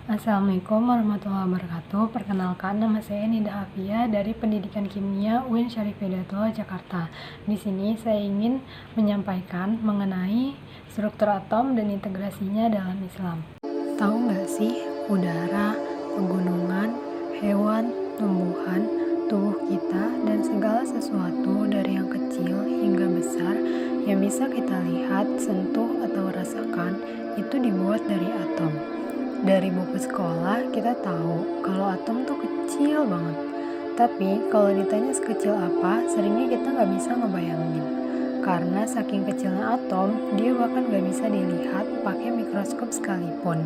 Assalamualaikum warahmatullahi wabarakatuh. Perkenalkan, nama saya Nida Hafia dari Pendidikan Kimia UIN Syarif Hidayatullah, Jakarta. Di sini saya ingin menyampaikan mengenai struktur atom dan integrasinya dalam Islam. Tahu nggak sih, udara, pegunungan, hewan, tumbuhan, tubuh kita, dan segala sesuatu dari yang kecil hingga besar yang bisa kita lihat, sentuh, atau rasakan itu dibuat dari atom. Dari buku sekolah kita tahu kalau atom tuh kecil banget. Tapi kalau ditanya sekecil apa, seringnya kita nggak bisa ngebayangin. Karena saking kecilnya atom, dia bahkan nggak bisa dilihat pakai mikroskop sekalipun.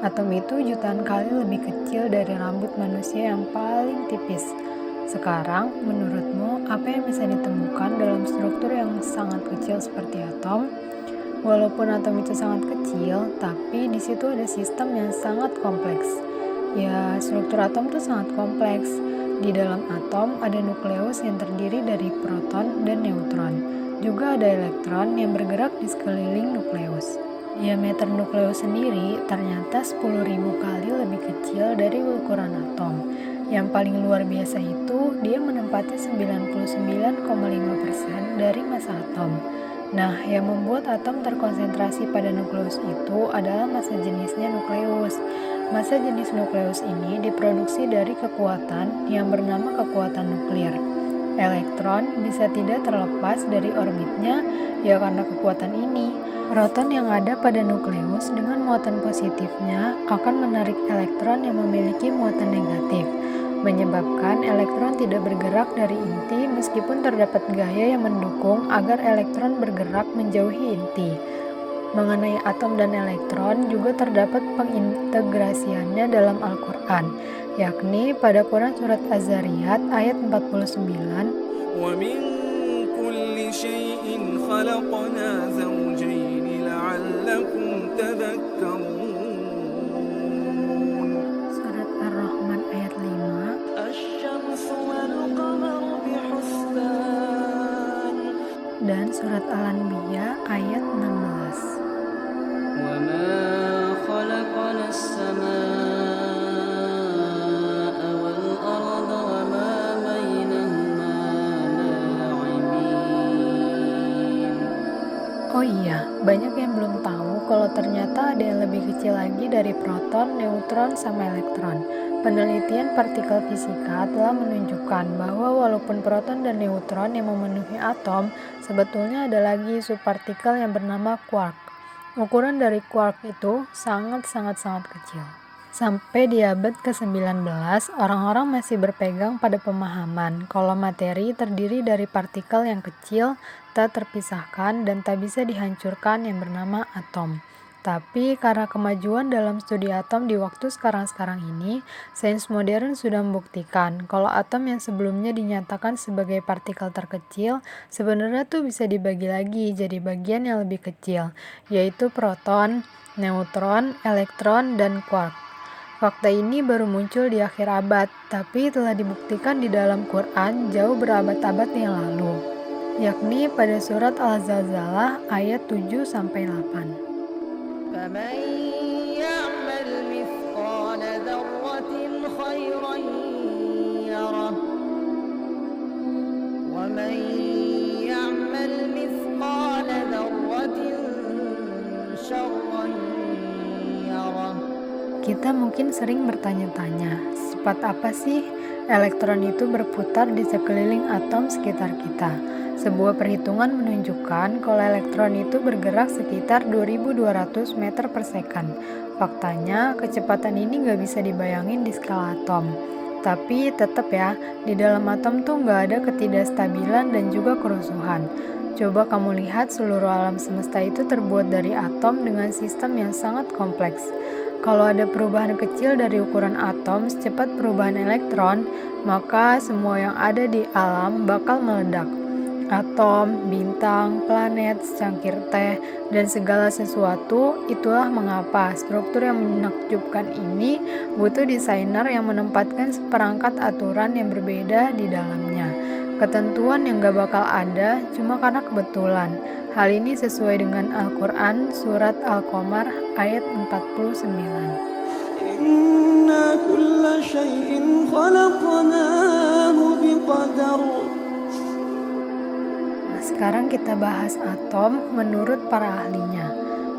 Atom itu jutaan kali lebih kecil dari rambut manusia yang paling tipis. Sekarang, menurutmu apa yang bisa ditemukan dalam struktur yang sangat kecil seperti atom? Walaupun atom itu sangat kecil, tapi di situ ada sistem yang sangat kompleks. Ya, struktur atom itu sangat kompleks. Di dalam atom ada nukleus yang terdiri dari proton dan neutron. Juga ada elektron yang bergerak di sekeliling nukleus. Diameter nukleus sendiri ternyata 10.000 kali lebih kecil dari ukuran atom. Yang paling luar biasa itu, dia menempati 99,5% dari massa atom. Nah, yang membuat atom terkonsentrasi pada nukleus itu adalah massa jenisnya nukleus. Massa jenis nukleus ini diproduksi dari kekuatan yang bernama kekuatan nuklir. Elektron bisa tidak terlepas dari orbitnya ya karena kekuatan ini. Proton yang ada pada nukleus dengan muatan positifnya akan menarik elektron yang memiliki muatan negatif, menyebabkan elektron tidak bergerak dari inti meskipun terdapat gaya yang mendukung agar elektron bergerak menjauhi inti. Mengenai atom dan elektron juga terdapat pengintegrasiannya dalam Al-Quran, yakni pada Quran Surat Az-Zariyat ayat 49. وَمِن كُلِّ شَيْءٍ خَلَقْنَا زَوْجَيْنِ لَعَلَّكُمْ تَذَكَّرُونَ. Surat Ar-Rahman ayat 5. الشَّمْسُ وَالْقَمَرُ بِحُسْبَانٍ. Dan surat Al-Anbiya ayat 16. وَمَا خَلَقْنَا السَّمَاءَ وَالْأَرْضَ وَمَا بَيْنَهُمَا لَاعِبِينَ. Oh iya, banyak yang belum tahu kalau ternyata ada yang lebih kecil lagi dari proton, neutron, sama elektron. Penelitian partikel fisika telah menunjukkan bahwa walaupun proton dan neutron yang memenuhi atom, sebetulnya ada lagi subpartikel yang bernama quark. Ukuran dari quark itu sangat kecil. Sampai di abad ke-19, orang-orang masih berpegang pada pemahaman kalau materi terdiri dari partikel yang kecil, tak terpisahkan, dan tak bisa dihancurkan yang bernama atom. Tapi karena kemajuan dalam studi atom di waktu sekarang ini, sains modern sudah membuktikan kalau atom yang sebelumnya dinyatakan sebagai partikel terkecil, sebenarnya tuh bisa dibagi lagi jadi bagian yang lebih kecil, yaitu proton, neutron, elektron, dan quark. Fakta ini baru muncul di akhir abad, tapi telah dibuktikan di dalam Quran jauh berabad-abad yang lalu, yakni pada surat Al-Zalzalah ayat 7-8. فَمَن يَعْمَلْ مِثْقَالَ ذَرَّةٍ خَيْرًا يَرَهُ وَمَن يَعْمَلْ مِثْقَالَ ذَرَّةٍ شَرًّا يَرَهُ. Kita mungkin sering bertanya-tanya, secepat apa sih elektron itu berputar di sekeliling atom sekitar kita? Sebuah perhitungan menunjukkan kalau elektron itu bergerak sekitar 2200 meter per second. Faktanya, kecepatan ini nggak bisa dibayangin di skala atom. Tapi tetap ya, di dalam atom tuh nggak ada ketidakstabilan dan juga kerusuhan. Coba kamu lihat seluruh alam semesta itu terbuat dari atom dengan sistem yang sangat kompleks. Kalau ada perubahan kecil dari ukuran atom secepat perubahan elektron, maka semua yang ada di alam bakal meledak. Atom, bintang, planet, secangkir teh, dan segala sesuatu. Itulah mengapa struktur yang menakjubkan ini butuh desainer yang menempatkan seperangkat aturan yang berbeda di dalamnya. Ketentuan yang gak bakal ada cuma karena kebetulan. Hal ini sesuai dengan Al-Quran surat Al-Qamar ayat 49. Sekarang kita bahas atom menurut para ahlinya.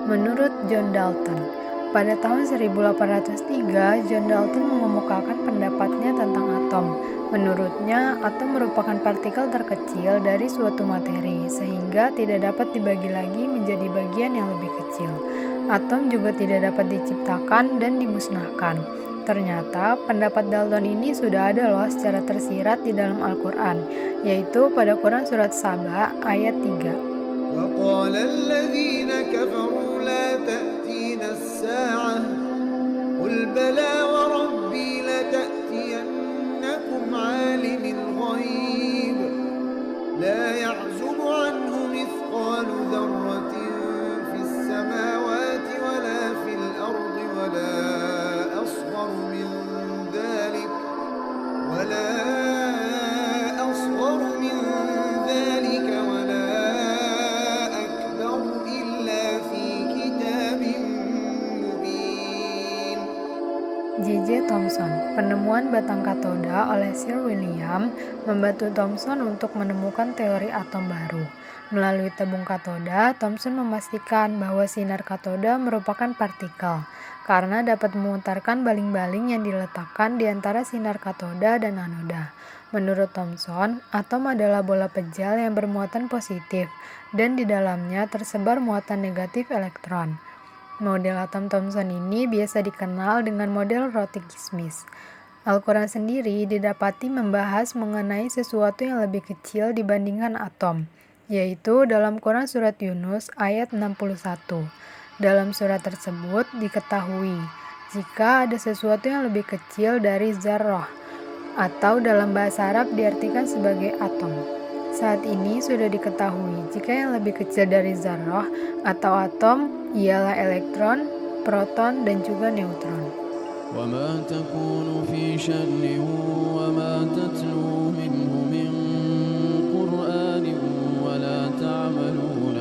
Menurut John Dalton, pada tahun 1803, John Dalton mengemukakan pendapatnya tentang atom. Menurutnya, atom merupakan partikel terkecil dari suatu materi, sehingga tidak dapat dibagi lagi menjadi bagian yang lebih kecil. Atom juga tidak dapat diciptakan dan dimusnahkan. Ternyata, pendapat Dalton ini sudah ada loh secara tersirat di dalam Al-Quran, yaitu pada Quran Surat Saba ayat 3. وقال الذين كفروا لا تأتينا الساعة قل بلى وربي لتأتينكم عالم الغيب لا يعزب عنه مثقال ذرة في السماوات ولا في الأرض ولا أصغر من ذلك ولا أكبر إلا في كتاب مبين. J.J. Thomson, penemuan batang katoda oleh Sir William membantu Thomson untuk menemukan teori atom baru. Melalui tabung katoda, Thomson memastikan bahwa sinar katoda merupakan partikel, karena dapat memutarkan baling-baling yang diletakkan di antara sinar katoda dan anoda. Menurut Thomson, atom adalah bola pejal yang bermuatan positif, dan di dalamnya tersebar muatan negatif elektron. Model atom Thomson ini biasa dikenal dengan model roti kismis. Al-Quran sendiri didapati membahas mengenai sesuatu yang lebih kecil dibandingkan atom, yaitu dalam Quran Surat Yunus ayat 61. Dalam surat tersebut diketahui jika ada sesuatu yang lebih kecil dari zarrah, atau dalam bahasa Arab diartikan sebagai atom. Saat ini sudah diketahui jika yang lebih kecil dari zarrah atau atom ialah elektron, proton, dan juga neutron. وما تكون في شأن وما تتلو منه من قرآن ولا تعملون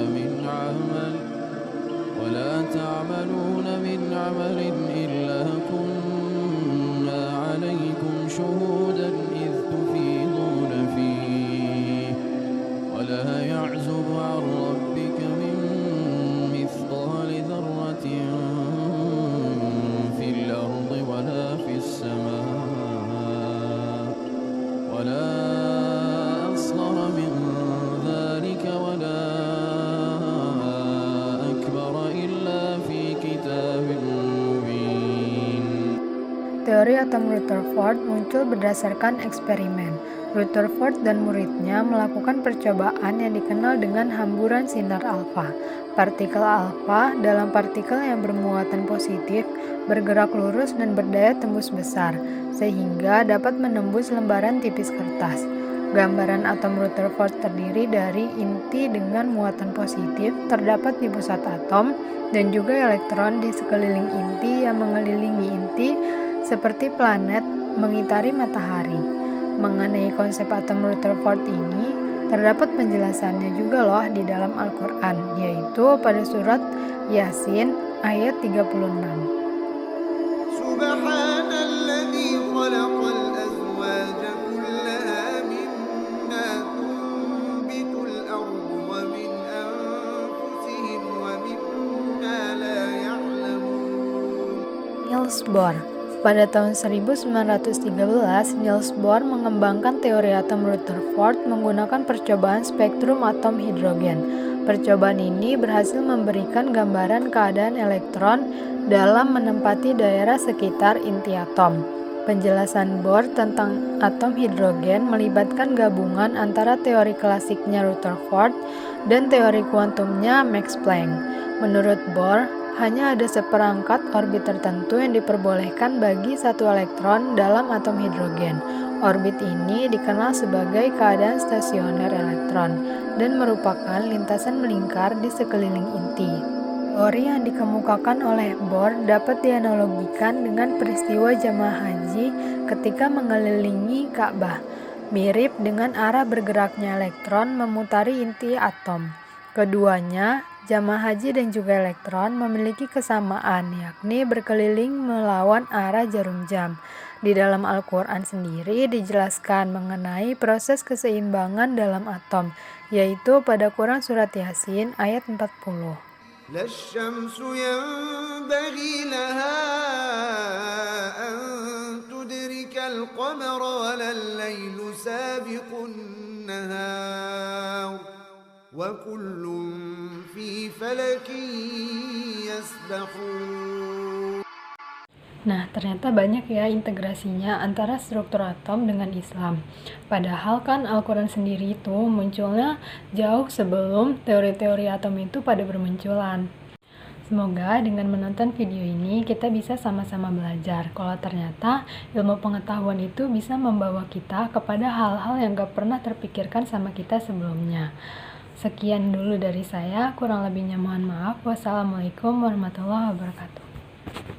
من عمل إلا كنا عليكم شهودا إذ تفيضون فيه ولا يعزب عن ربك من مثقال ذرة في الأرض ولا في السماء ولا أصغر من ذلك ولا أكبر إلا في كتاب مبين. Teori atom Rutherford muncul berdasarkan eksperimen. Rutherford dan muridnya melakukan percobaan yang dikenal dengan hamburan sinar alfa. Partikel alfa dalam partikel yang bermuatan positif bergerak lurus dan berdaya tembus besar, sehingga dapat menembus lembaran tipis kertas. Gambaran atom Rutherford terdiri dari inti dengan muatan positif terdapat di pusat atom dan juga elektron di sekeliling inti yang mengelilingi inti seperti planet mengitari matahari. Mengenai konsep atom Rutherford ini terdapat penjelasannya juga loh di dalam Al-Quran, yaitu pada surat Yasin ayat 36. Subhanalladzi khalaqal azwaja kullaha mimma tunbitul ardu wa min anfusihim wa mimma la ya'lamun. Niels Bohr. Pada tahun 1913, Niels Bohr mengembangkan teori atom Rutherford menggunakan percobaan spektrum atom hidrogen. Percobaan ini berhasil memberikan gambaran keadaan elektron dalam menempati daerah sekitar inti atom. Penjelasan Bohr tentang atom hidrogen melibatkan gabungan antara teori klasiknya Rutherford dan teori kuantumnya Max Planck. Menurut Bohr, hanya ada seperangkat orbit tertentu yang diperbolehkan bagi satu elektron dalam atom hidrogen. Orbit ini dikenal sebagai keadaan stasioner elektron dan merupakan lintasan melingkar di sekeliling inti. Teori yang dikemukakan oleh Bohr dapat dianalogikan dengan peristiwa jamaah haji ketika mengelilingi Ka'bah, mirip dengan arah bergeraknya elektron memutari inti atom. Keduanya, jamaah haji dan juga elektron, memiliki kesamaan, yakni berkeliling melawan arah jarum jam. Di dalam Al-Quran sendiri dijelaskan mengenai proses keseimbangan dalam atom, yaitu pada Quran Surat Yasin ayat 40. لا الشمس ينبغي لها أن تدرك القمر ولا الليل سابق النهار وكل في فلك يسبحون. Nah, ternyata banyak ya integrasinya antara struktur atom dengan Islam. Padahal kan Al-Quran sendiri itu munculnya jauh sebelum teori-teori atom itu pada bermunculan. Semoga dengan menonton video ini kita bisa sama-sama belajar kalau ternyata ilmu pengetahuan itu bisa membawa kita kepada hal-hal yang gak pernah terpikirkan sama kita sebelumnya. Sekian dulu dari saya, kurang lebihnya mohon maaf. Wassalamualaikum warahmatullahi wabarakatuh.